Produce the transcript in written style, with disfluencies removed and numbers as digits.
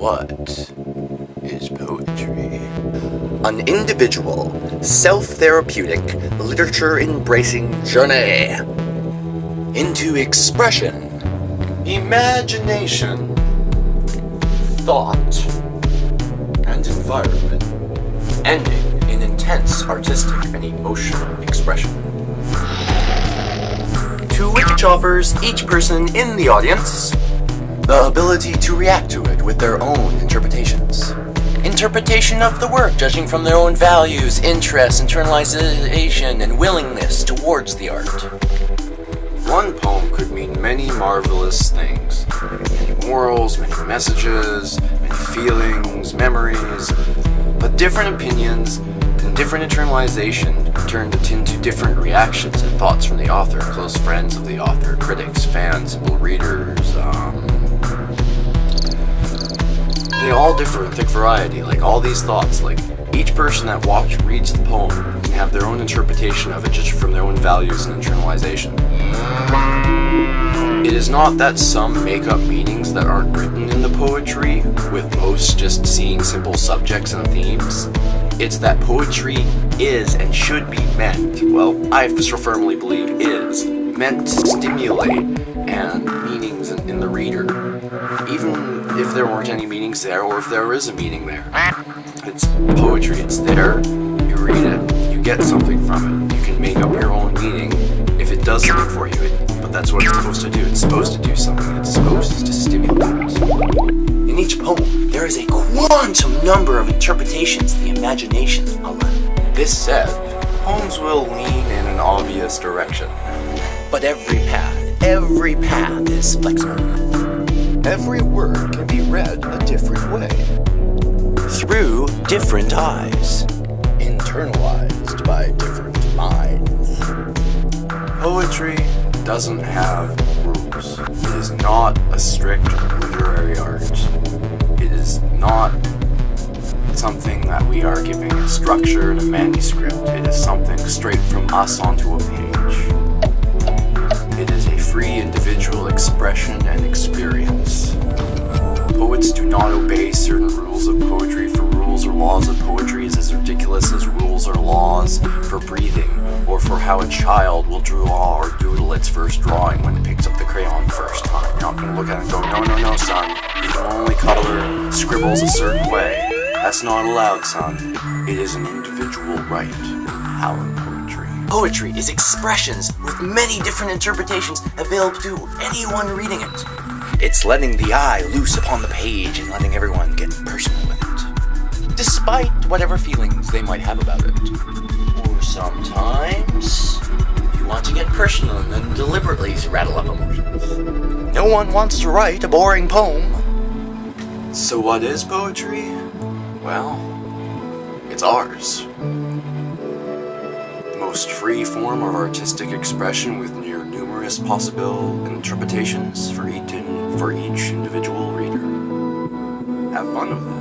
What is poetry? An individual, self-therapeutic, literature-embracing journey into expression, imagination, thought, and environment, ending in intense artistic and emotional expression, to which offers each person in the audience the ability to react to it with their own interpretations. Interpretation of the work, judging from their own values, interests, internalization, and willingness towards the art. One poem could mean many marvelous things. Many morals, many messages, many feelings, memories, but different opinions and different internalization turned it into different reactions and thoughts from the author, close friends of the author, critics, fans, simple readers, they all differ in thick variety, like all these thoughts, like each person that reads the poem can have their own interpretation of it just from their own values and internalization. It is not that some make up meanings that aren't written in the poetry, with most just seeing simple subjects and themes. It's that poetry is and should be meant, well, I firmly believe is, meant to stimulate and meanings in the reader, even if there weren't any meanings there, or if there is a meaning there. It's poetry, it's there, you read it, you get something from it, you can make up your own meaning if it does something for you, but that's what it's supposed to do. It's supposed to do something, it's supposed to stimulate. In each poem, there is a quantum number of interpretations the imagination allows. This said, poems will lean in an obvious direction, but every path is flexible. Every word can be read a different way, through different eyes, internalized by different minds. Poetry doesn't have rules. It is not a strict literary art. It is not something that we are giving a structure in a manuscript. It is something straight from us onto a page. It is a free individual expression and experience. Poets do not obey certain rules of poetry, for rules or laws of poetry is as ridiculous as rules or laws for breathing, or for how a child will draw or doodle its first drawing when it picks up the crayon the first time. You're not going to look at it and go, no, son, you can only color scribbles a certain way. That's not allowed, son. It is an individual right. How in poetry? Poetry is expressions with many different interpretations available to anyone reading it. It's letting the eye loose upon the page and letting everyone get personal with it, despite whatever feelings they might have about it. Or sometimes you want to get personal and then deliberately rattle up emotions. No one wants to write a boring poem. So what is poetry? Well, it's ours. The most free form of artistic expression with numerous possible interpretations for each individual reader. Have fun with it.